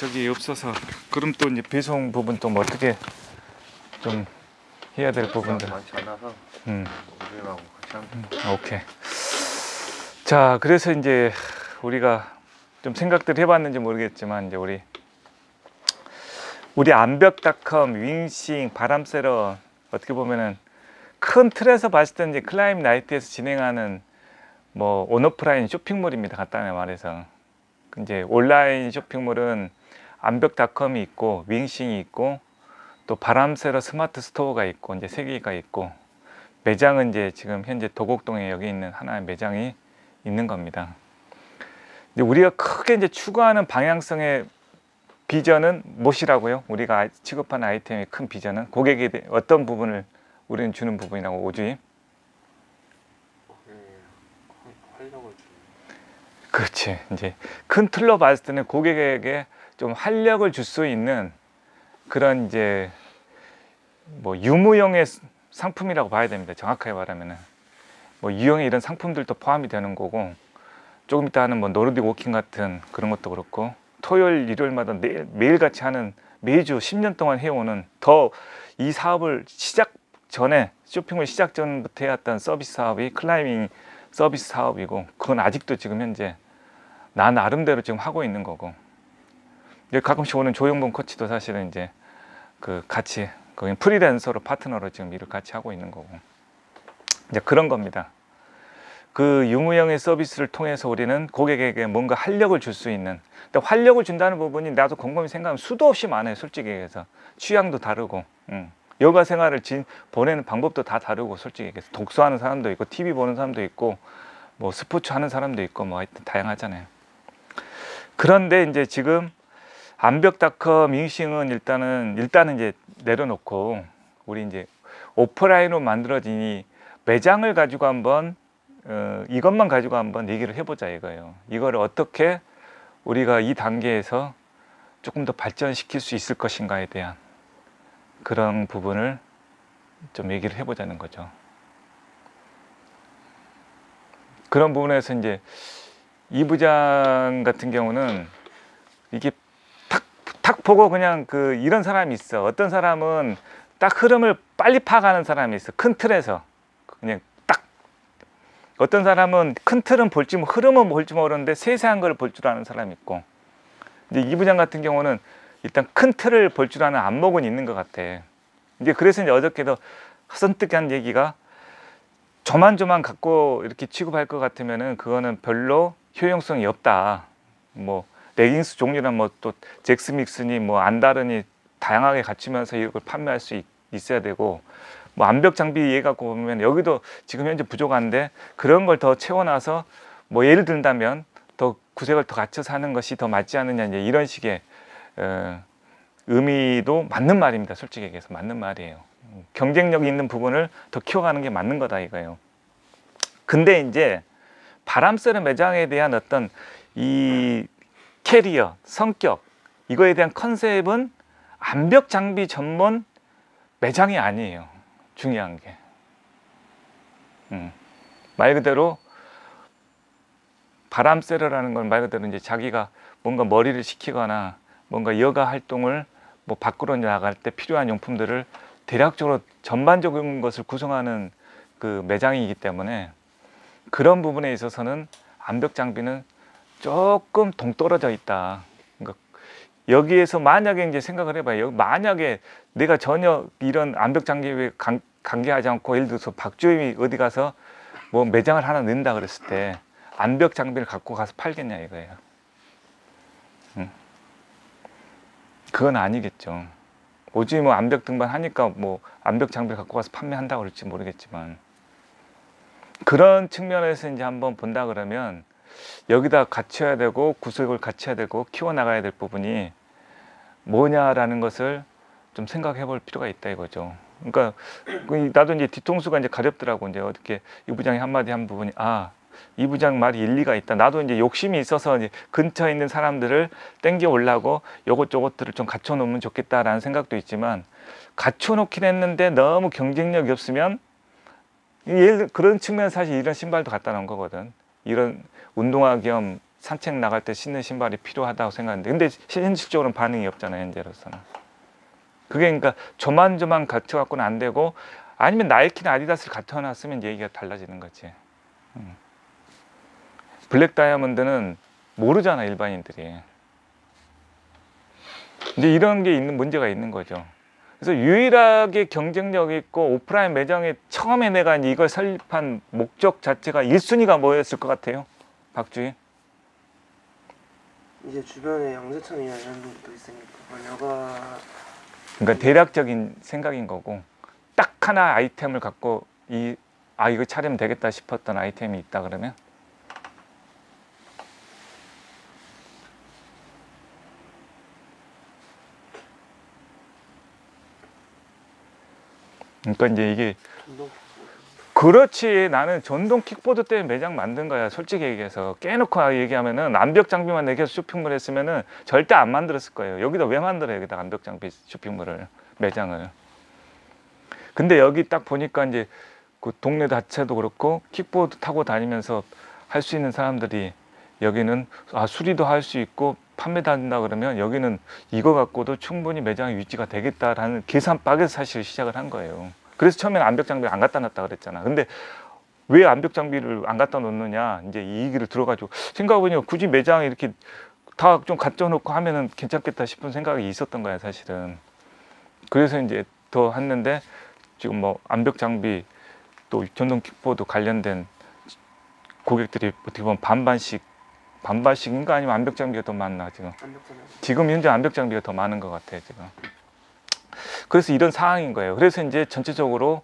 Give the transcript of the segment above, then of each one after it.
저기 없어서 그럼 또 이제 배송 부분 또 뭐 어떻게 좀 해야 될 부분들 많지 않아서 우리하고 같이 하면 오케이. 자, 그래서 이제 우리가 좀 생각들 해봤는지 모르겠지만 이제 우리 암벽닷컴, 윙싱, 바람세러 어떻게 보면은 큰 틀에서 봤을 때 이제 클라임 나이트에서 진행하는 뭐 온오프라인 쇼핑몰입니다. 간단히 말해서 이제 온라인 쇼핑몰은 암벽닷컴이 있고 윙싱이 있고 또 바람세러 스마트 스토어가 있고 이제 세 개가 있고 매장은 이제 지금 현재 도곡동에 여기 있는 하나의 매장이 있는 겁니다. 이제 우리가 크게 이제 추구하는 방향성의 비전은 무엇이라고요? 우리가 취급하는 아이템의 큰 비전은 고객에 어떤 부분을 우리는 주는 부분이라고 오주임? 활력을 주는. 그렇지. 이제 큰 틀로 봤을 때는 고객에게 좀 활력을 줄 수 있는 그런 이제 뭐 유무형의 상품이라고 봐야 됩니다. 정확하게 말하면은 뭐 유형의 이런 상품들도 포함이 되는 거고 조금 이따 하는 뭐 노르딕 워킹 같은 그런 것도 그렇고 토요일 일요일마다 매일같이 하는 매주 10년 동안 해오는 더 이 사업을 시작 전에 쇼핑몰 시작 전부터 해왔던 서비스 사업이 클라이밍 서비스 사업이고 그건 아직도 지금 현재 나 나름대로 지금 하고 있는 거고 가끔씩 오는 조영범 코치도 사실은 이제 그 같이 거기 프리랜서로 파트너로 지금 일을 같이 하고 있는 거고 이제 그런 겁니다. 그 유무형의 서비스를 통해서 우리는 고객에게 뭔가 활력을 줄 수 있는 근데 활력을 준다는 부분이 나도 곰곰이 생각하면 수도 없이 많아요. 솔직히 얘기해서 취향도 다르고 여가 생활을 보내는 방법도 다 다르고 솔직히 얘기해서 독서하는 사람도 있고 TV 보는 사람도 있고 뭐 스포츠 하는 사람도 있고 뭐 하여튼 다양하잖아요. 그런데 이제 지금 암벽닷컴 윙싱은 일단은 이제 내려놓고 우리 이제 오프라인으로 만들어진 이 매장을 가지고 한번 이것만 가지고 한번 얘기를 해보자 이거예요. 이거를 어떻게 우리가 이 단계에서 조금 더 발전시킬 수 있을 것인가에 대한 그런 부분을 좀 얘기를 해보자는 거죠. 그런 부분에서 이제 이 부장 같은 경우는 이게 탁 보고 그냥 이런 사람이 있어. 어떤 사람은 딱 흐름을 빨리 파악하는 사람이 있어. 큰 틀에서 그냥 딱. 어떤 사람은 큰 틀은 볼지 흐름은 볼지 모르는데 세세한 걸 볼 줄 아는 사람이 있고 이제 이 부장 같은 경우는 일단 큰 틀을 볼 줄 아는 안목은 있는 것 같아. 이제 그래서 이제 어저께도 선뜻한 얘기가 조만 갖고 이렇게 취급할 것 같으면은 그거는 별로 효용성이 없다. 뭐 레깅스 종류나 뭐 또 잭스믹스니 뭐 안다르니 다양하게 갖추면서 이걸 판매할 수 있어야 되고 뭐 암벽 장비 얘기 갖고 보면 여기도 지금 현재 부족한데 그런 걸 더 채워놔서 뭐 예를 든다면 더 구색을 더 갖춰서 하는 것이 더 맞지 않느냐 이제 이런 식의 의미도 맞는 말입니다. 솔직히 얘기해서 맞는 말이에요. 경쟁력 있는 부분을 더 키워가는 게 맞는 거다 이거예요. 근데 이제 바람세러 매장에 대한 어떤 이 캐리어, 성격 이거에 대한 컨셉은 암벽 장비 전문 매장이 아니에요. 중요한 게 말 그대로 바람세러라는 건 말 그대로 이제 자기가 뭔가 머리를 식히거나 뭔가 여가 활동을 뭐 밖으로 나갈 때 필요한 용품들을 대략적으로 전반적인 것을 구성하는 그 매장이기 때문에 그런 부분에 있어서는 암벽 장비는 조금 동떨어져 있다. 그러니까 여기에서 만약에 이제 생각을 해봐요. 만약에 내가 전혀 이런 암벽 장비에 관계하지 않고 예를 들어서 박주임이 어디 가서 뭐 매장을 하나 넣는다 그랬을 때 암벽 장비를 갖고 가서 팔겠냐 이거예요. 그건 아니겠죠. 오직 뭐 암벽 등반 하니까 뭐 암벽 장비를 갖고 가서 판매한다고 그럴지 모르겠지만 그런 측면에서 이제 한번 본다 그러면 여기다 갖춰야 되고 구석을 갖춰야 되고 키워나가야 될 부분이 뭐냐라는 것을 좀 생각해 볼 필요가 있다 이거죠. 그러니까 나도 이제 뒤통수가 이제 가렵더라고. 이제 어떻게 이 부장이 한마디 한 부분이 이 부장 말이 일리가 있다. 나도 이제 욕심이 있어서 이제 근처에 있는 사람들을 땡겨 올라고 요것저것들을 좀 갖춰 놓으면 좋겠다라는 생각도 있지만 갖춰 놓긴 했는데 너무 경쟁력이 없으면 그런 측면에서 사실 이런 신발도 갖다 놓은 거거든. 이런 운동화 겸 산책 나갈 때 신는 신발이 필요하다고 생각하는데, 근데 현실적으로는 반응이 없잖아요, 현재로서는. 그게 그러니까 조만조만 갖춰 갖고는 안 되고, 아니면 나이키나 아디다스를 갖춰 놨으면 얘기가 달라지는 거지. 블랙 다이아몬드는 모르잖아, 일반인들이. 이제 이런 게 있는 문제가 있는 거죠. 그래서 유일하게 경쟁력 있고 오프라인 매장에 처음에 내가 이걸 설립한 목적 자체가 1순위가 뭐였을 것 같아요, 박주희? 이제 주변에 양재창이나 이런 것도 있으니까 여가 그러니까 대략적인 생각인 거고, 딱 하나 아이템을 갖고 이거 차리면 되겠다 싶었던 아이템이 있다 그러면, 그러니까 이제 이게 운동 그렇지, 나는 전동 킥보드 때문에 매장 만든 거야, 솔직히 얘기해서. 깨놓고 얘기하면은 암벽 장비만 내겨서 쇼핑몰 했으면은 절대 안 만들었을 거예요. 여기다 왜 만들어, 여기다 암벽 장비 쇼핑몰을, 매장을. 근데 여기 딱 보니까 이제 그 동네 자체도 그렇고 킥보드 타고 다니면서 할 수 있는 사람들이, 여기는 수리도 할 수 있고 판매도 한다 그러면 여기는 이거 갖고도 충분히 매장이 유지가 되겠다라는 계산박에서 사실 시작을 한 거예요. 그래서 처음에는 암벽 장비를 안 갖다 놨다 그랬잖아. 근데 왜 암벽 장비를 안 갖다 놓느냐, 이제 이 얘기를 들어가지고 생각해보니까 굳이 매장에 이렇게 다 좀 갖다 놓고 하면은 괜찮겠다 싶은 생각이 있었던 거야, 사실은. 그래서 이제 더 했는데, 지금 뭐 암벽 장비 또 전동 킥보드 관련된 고객들이 어떻게 보면 반반씩인가, 아니면 암벽 장비가 더 많나 지금? 안벽잖아요. 지금 현재 암벽 장비가 더 많은 것 같아요, 지금. 그래서 이런 상황인 거예요. 그래서 이제 전체적으로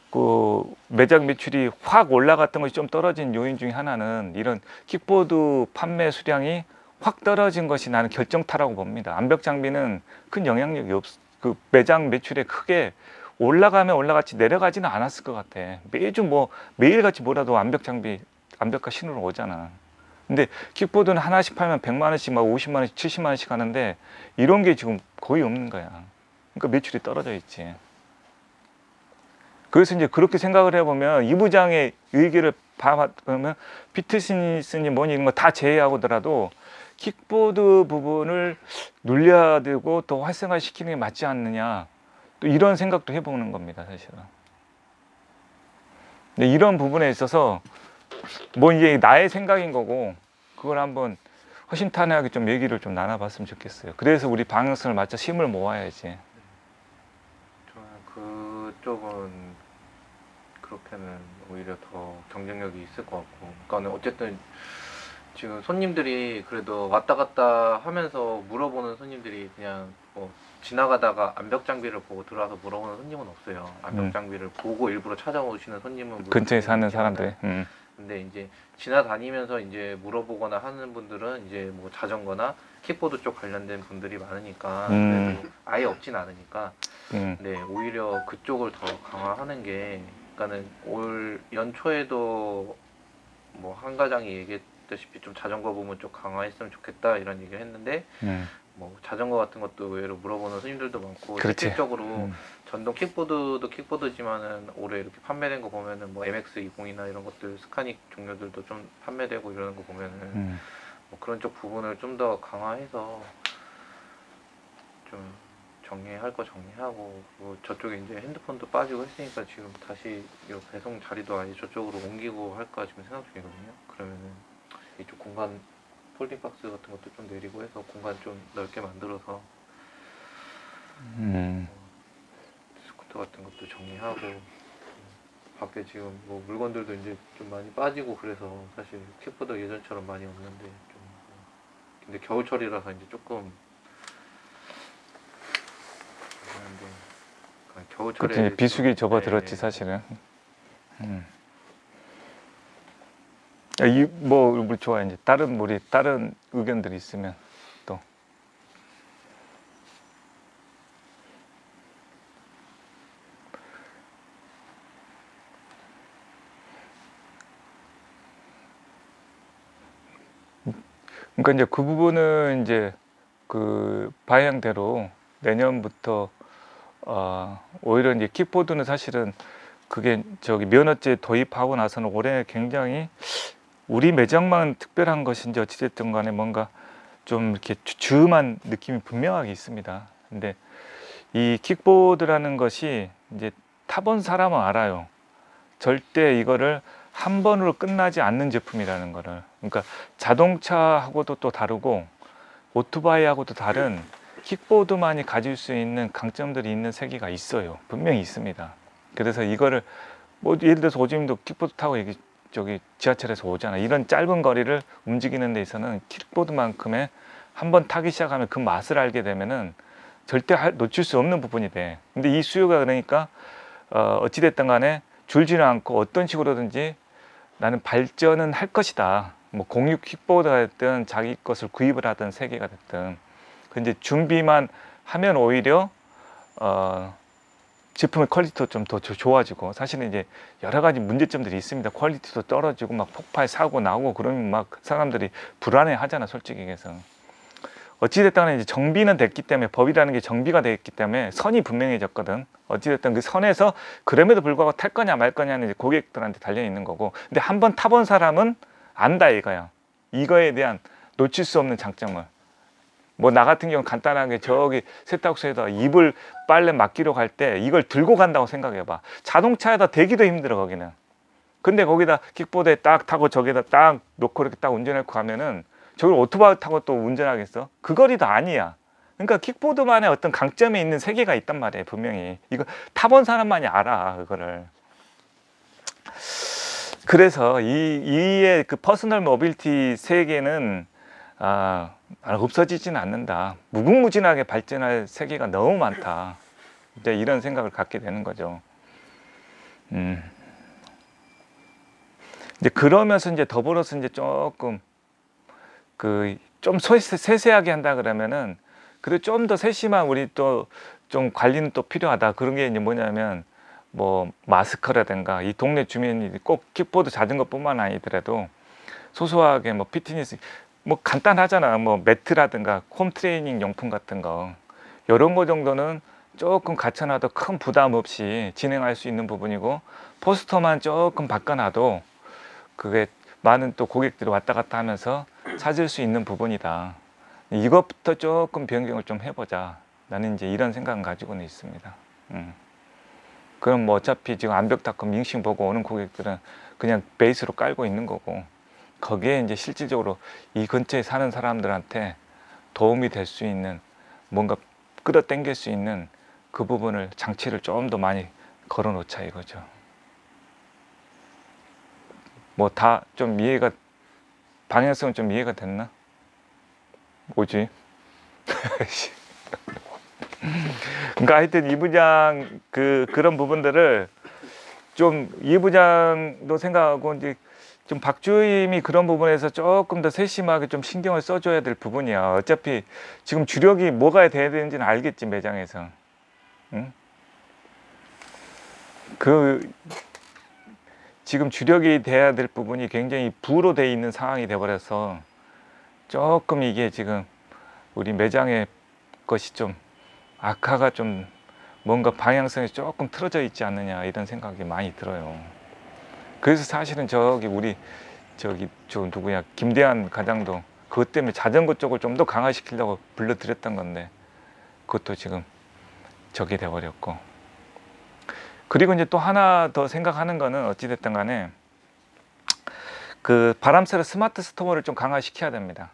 그 매장 매출이 확 올라갔던 것이 좀 떨어진 요인 중에 하나는 이런 킥보드 판매 수량이 확 떨어진 것이 나는 결정타라고 봅니다. 암벽 장비는 큰 영향력이 그 매장 매출에 크게 올라가면 올라갔지 내려가지는 않았을 것 같아. 매주 뭐 매일같이 뭐라도 암벽 장비, 암벽화 신으러 오잖아. 근데 킥보드는 하나씩 팔면 100만 원씩, 막 50만 원씩, 70만 원씩 하는데 이런 게 지금 거의 없는 거야. 그러니까 매출이 떨어져 있지. 그래서 이제 그렇게 생각을 해보면 이 부장의 의기를 봐보면 피트니스니 뭐니 이런 거 다 제외하고더라도 킥보드 부분을 눌려야 되고 더 활성화시키는 게 맞지 않느냐, 또 이런 생각도 해보는 겁니다, 사실은. 근데 이런 부분에 있어서 뭐 이게 나의 생각인 거고, 그걸 한번 허심탄회하게 좀 얘기를 좀 나눠봤으면 좋겠어요. 그래서 우리 방향성을 맞춰 힘을 모아야지. 저는 그쪽은 그렇게는 오히려 더 경쟁력이 있을 것 같고, 그러니까 어쨌든 지금 손님들이 그래도 왔다 갔다 하면서 물어보는 손님들이 그냥 뭐 지나가다가 암벽 장비를 보고 들어와서 물어보는 손님은 없어요. 암벽 장비를 보고 일부러 찾아오시는 손님은 근처에 사는 사람들. 근데 이제 지나다니면서 이제 물어보거나 하는 분들은 이제 뭐 자전거나 킥보드 쪽 관련된 분들이 많으니까 그래도 아예 없진 않으니까 네, 오히려 그쪽을 더 강화하는 게, 그러니까는 올 연초에도 뭐 한 과장이 얘기했다시피 좀 자전거 부분 쪽 강화했으면 좋겠다 이런 얘기를 했는데 뭐 자전거 같은 것도 의외로 물어보는 손님들도 많고, 그렇지. 실질적으로 전동 킥보드도 킥보드지만은 올해 이렇게 판매된 거 보면은 뭐 MX-20이나 이런 것들 스카닉 종류들도 좀 판매되고 이러는 거 보면은 뭐 그런 쪽 부분을 좀 더 강화해서 좀 정리할 거 정리하고, 그리고 저쪽에 이제 핸드폰도 빠지고 했으니까 지금 다시 이 배송 자리도 아예 저쪽으로 옮기고 할까 지금 생각 중이거든요. 그러면은 이쪽 공간 폴딩 박스 같은 것도 좀 내리고 해서 공간 좀 넓게 만들어서 스쿠터 같은 것도 정리하고, 밖에 지금 뭐 물건들도 이제 좀 많이 빠지고 그래서 사실 킥보드 예전처럼 많이 없는데 좀, 근데 겨울철이라서 이제 조금 그런데 겨울철에 그렇지, 비수기 접어들었지, 네. 사실은. 뭐 우리 좋아, 이제 다른 의견들이 있으면 또. 그러니까 이제 그 부분은 이제 그 방향대로 내년부터 오히려 이제 킥보드는 사실은 그게 저기 면허제 도입하고 나서는 올해 굉장히 우리 매장만 특별한 것인지 어찌됐든 간에 뭔가 좀 이렇게 주음한 느낌이 분명하게 있습니다. 근데 이 킥보드라는 것이 이제 타본 사람은 알아요. 절대 이거를 한 번으로 끝나지 않는 제품이라는 거를. 그러니까 자동차하고도 또 다르고 오토바이하고도 다른 킥보드만이 가질 수 있는 강점들이 있는 세계가 있어요. 분명히 있습니다. 그래서 이거를 뭐 예를 들어서 오지님도 킥보드 타고 저기 지하철에서 오잖아. 이런 짧은 거리를 움직이는 데 있어서는 킥보드만큼의 한번 타기 시작하면 그 맛을 알게 되면은 절대 놓칠 수 없는 부분이 돼. 근데 이 수요가 그러니까 어찌됐든 간에 줄지는 않고 어떤 식으로든지 나는 발전은 할 것이다. 뭐 공유 킥보드가 됐든 자기 것을 구입을 하든 세계가 됐든. 근데 준비만 하면 오히려 제품의 퀄리티도 좀 더 좋아지고, 사실은 이제 여러 가지 문제점들이 있습니다. 퀄리티도 떨어지고 막 폭발 사고 나오고 그러면 막 사람들이 불안해 하잖아, 솔직히 얘기해서. 어찌됐든 간에 이제 정비는 됐기 때문에, 법이라는 게 정비가 됐기 때문에 선이 분명해졌거든. 어찌됐든 그 선에서 그럼에도 불구하고 탈 거냐 말 거냐는 이제 고객들한테 달려 있는 거고, 근데 한번 타본 사람은 안다 이거야. 이거에 대한 놓칠 수 없는 장점을. 뭐 나 같은 경우는 간단하게 저기 세탁소에다 이불 빨래 맡기러 갈 때 이걸 들고 간다고 생각해 봐. 자동차에다 대기도 힘들어 거기는. 근데 거기다 킥보드에 딱 타고 저기다 딱 놓고 이렇게 딱 운전하고 가면은, 저걸 오토바이 타고 또 운전하겠어? 그 거리도 아니야. 그러니까 킥보드만의 어떤 강점에 있는 세계가 있단 말이에요, 분명히. 이거 타본 사람만이 알아, 그거를. 그래서 이의 그 퍼스널 모빌티 세계는 없어지지는 않는다. 무궁무진하게 발전할 세계가 너무 많다. 이제 이런 생각을 갖게 되는 거죠. 이제 그러면서 이제 더불어서 이제 조금 좀 세세하게 한다 그러면은, 그래도 좀 더 세심한 우리 또 좀 관리는 또 필요하다. 그런 게 이제 뭐냐면, 뭐 마스크라든가 이 동네 주민이 꼭 킥보드 자전거뿐만 아니더라도 소소하게 뭐 피트니스 뭐 간단하잖아. 뭐 매트라든가 홈 트레이닝 용품 같은 거, 이런 거 정도는 조금 갖춰놔도 큰 부담 없이 진행할 수 있는 부분이고, 포스터만 조금 바꿔놔도 그게 많은 또 고객들이 왔다 갔다 하면서 찾을 수 있는 부분이다. 이것부터 조금 변경을 좀 해보자. 나는 이제 이런 생각을 가지고는 있습니다. 그럼 뭐 어차피 지금 암벽닷컴 밍싱 보고 오는 고객들은 그냥 베이스로 깔고 있는 거고, 거기에 이제 실질적으로 이 근처에 사는 사람들한테 도움이 될 수 있는, 뭔가 끌어당길 수 있는 그 부분을, 장치를 좀 더 많이 걸어 놓자 이거죠. 뭐 다 좀 이해가, 방향성은 좀 이해가 됐나? 뭐지? 그러니까 하여튼 이 부장 그런 부분들을 좀 이 부장도 생각하고, 이제 좀 박주임이 그런 부분에서 조금 더 세심하게 좀 신경을 써줘야 될 부분이야. 어차피 지금 주력이 뭐가 돼야 되는지는 알겠지, 매장에서. 응? 지금 주력이 돼야 될 부분이 굉장히 부로 돼 있는 상황이 돼 버려서, 조금 이게 지금 우리 매장의 것이 좀 악화가 좀, 뭔가 방향성이 조금 틀어져 있지 않느냐, 이런 생각이 많이 들어요. 그래서 사실은 우리 저 누구야, 김대한 과장도 그것 때문에 자전거 쪽을 좀 더 강화시키려고 불러드렸던 건데, 그것도 지금 저기 돼 버렸고. 그리고 이제 또 하나 더 생각하는 거는, 어찌됐든 간에 그 바람쇠로 스마트 스토어를 좀 강화시켜야 됩니다.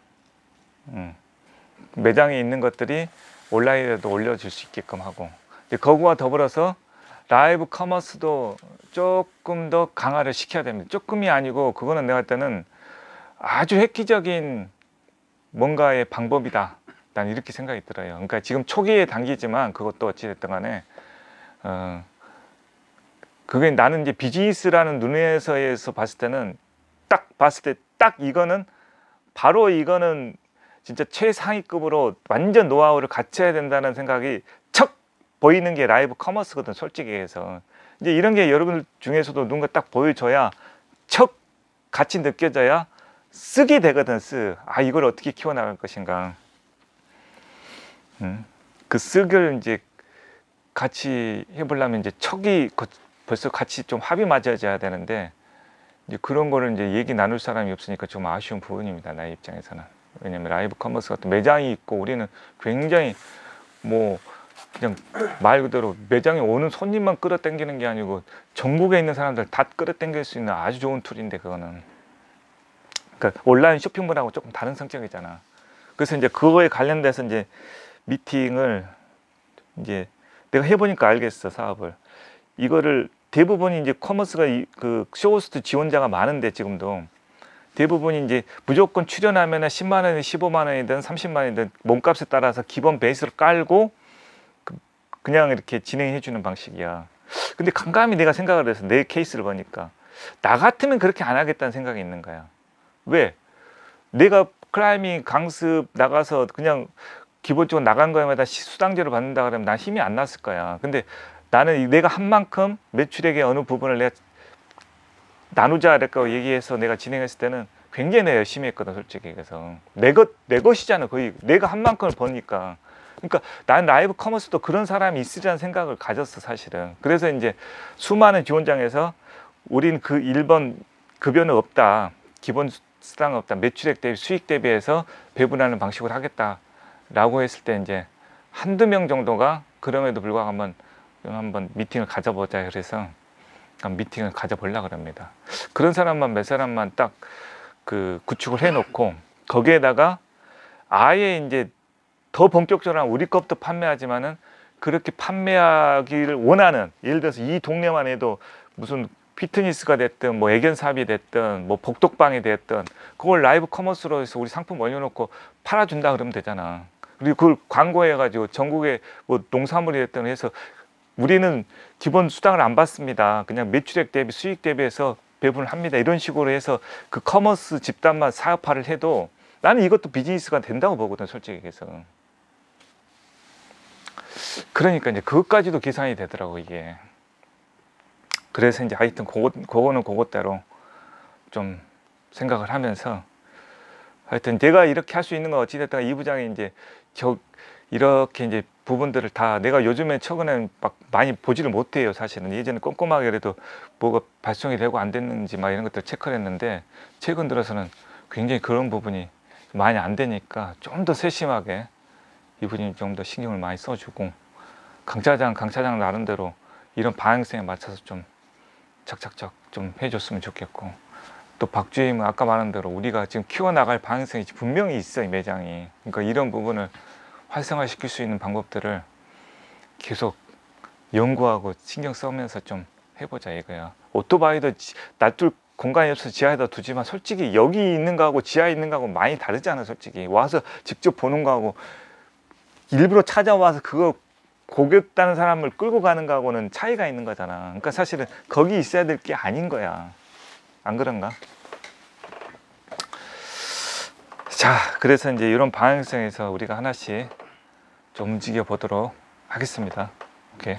매장에 있는 것들이 온라인에도 올려줄 수 있게끔 하고, 그거와 더불어서 라이브 커머스도 조금 더 강화를 시켜야 됩니다. 조금이 아니고, 그거는 내가 할 때는 아주 획기적인 뭔가의 방법이다, 난 이렇게 생각이 들어요. 그러니까 지금 초기에 단계지만, 그것도 어찌됐든 간에 그게 나는 이제 비즈니스라는 눈에서 봤을 때는, 딱 봤을 때 딱 이거는 바로, 이거는 진짜 최상위급으로 완전 노하우를 갖춰야 된다는 생각이 척 보이는 게 라이브 커머스거든, 솔직히 해서. 이제 이런 게 여러분들 중에서도 누군가 딱 보여줘야, 척 같이 느껴져야 쓱이 되거든, 쓱. 이걸 어떻게 키워나갈 것인가. 그 쓱을 이제 같이 해보려면 이제 척이 벌써 같이 좀 합이 맞아져야 되는데, 이제 그런 거를 이제 얘기 나눌 사람이 없으니까 좀 아쉬운 부분입니다. 나의 입장에서는. 왜냐면 라이브 커머스 같은 매장이 있고 우리는 굉장히 뭐 그냥 말 그대로 매장에 오는 손님만 끌어당기는 게 아니고 전국에 있는 사람들 다 끌어당길 수 있는 아주 좋은 툴인데 그거는. 그러니까 온라인 쇼핑몰하고 조금 다른 성격이잖아. 그래서 이제 그거에 관련돼서 이제 미팅을 이제 내가 해보니까 알겠어 사업을. 이거를 대부분이 이제 커머스가 그 쇼호스트 지원자가 많은데 지금도 대부분이 이제 무조건 출연하면은 10만 원이든 15만 원이든 30만 원이든 몸값에 따라서 기본 베이스를 깔고 그냥 이렇게 진행해 주는 방식이야. 근데 감감히 내가 생각을 해서 내 케이스를 보니까 나 같으면 그렇게 안 하겠다는 생각이 있는 거야. 왜? 내가 클라이밍 강습 나가서 그냥 기본적으로 나간 거에마다 수당제로 받는다 그러면 난 힘이 안 났을 거야. 근데 나는 내가 한 만큼 매출액의 어느 부분을 내가 나누자라고 얘기해서 내가 진행했을 때는 굉장히 내가 열심히 했거든 솔직히. 그래서 내 것이잖아 거의. 내가 한 만큼을 버니까. 그러니까 난 라이브 커머스도 그런 사람이 있으리라는 생각을 가졌어 사실은. 그래서 이제 수많은 지원장에서 우린 그 1번 급여는 없다, 기본 수당은 없다, 매출액 대비 수익 대비해서 배분하는 방식으로 하겠다라고 했을 때 이제 한두 명 정도가 그럼에도 불구하고 한번 미팅을 가져보자 그래서 미팅을 가져보려고 합니다. 그런 사람만 몇 사람만 딱 그 구축을 해놓고 거기에다가 아예 이제 더 본격적으로 우리 것도 판매하지만은 그렇게 판매하기를 원하는, 예를 들어서 이 동네만 해도 무슨 피트니스가 됐든 뭐 애견 사업이 됐든 뭐 복덕방이 됐든 그걸 라이브 커머스로 해서 우리 상품 올려놓고 팔아준다 그러면 되잖아. 그리고 그걸 광고해가지고 전국에 뭐 농산물이 됐든 해서 우리는 기본 수당을 안 받습니다. 그냥 매출액 대비 수익 대비해서 배분을 합니다. 이런 식으로 해서 그 커머스 집단만 사업화를 해도 나는 이것도 비즈니스가 된다고 보거든 솔직히 해서. 그러니까 이제 그것까지도 계산이 되더라고 이게. 그래서 이제 하여튼 그거는 그것대로 좀 생각을 하면서 하여튼 내가 이렇게 할 수 있는 건 어찌됐든 이 부장이 이제 이렇게 이제 부분들을 다 내가 요즘에 최근에 막 많이 보지를 못해요 사실은. 예전에 꼼꼼하게 그래도 뭐가 발송이 되고 안 됐는지 막 이런 것들 체크를 했는데 최근 들어서는 굉장히 그런 부분이 많이 안 되니까 좀 더 세심하게 이분이 좀 더 신경을 많이 써주고 강 차장 나름대로 이런 방향성에 맞춰서 좀 착착착 좀 해줬으면 좋겠고, 또 박 주임은 아까 말한 대로 우리가 지금 키워나갈 방향성이 분명히 있어 이 매장이. 그러니까 이런 부분을 활성화시킬 수 있는 방법들을 계속 연구하고 신경 쓰면서 좀 해보자 이거야. 오토바이도 놔둘 공간이 없어서 지하에다 두지만 솔직히 여기 있는 거하고 지하에 있는 거하고 많이 다르잖아 솔직히. 와서 직접 보는 거하고 일부러 찾아와서 그거 고겠다는 사람을 끌고 가는 거하고는 차이가 있는 거잖아. 그러니까 사실은 거기 있어야 될 게 아닌 거야. 안 그런가? 자, 그래서 이제 이런 방향성에서 우리가 하나씩 좀 움직여 보도록 하겠습니다. 오케이.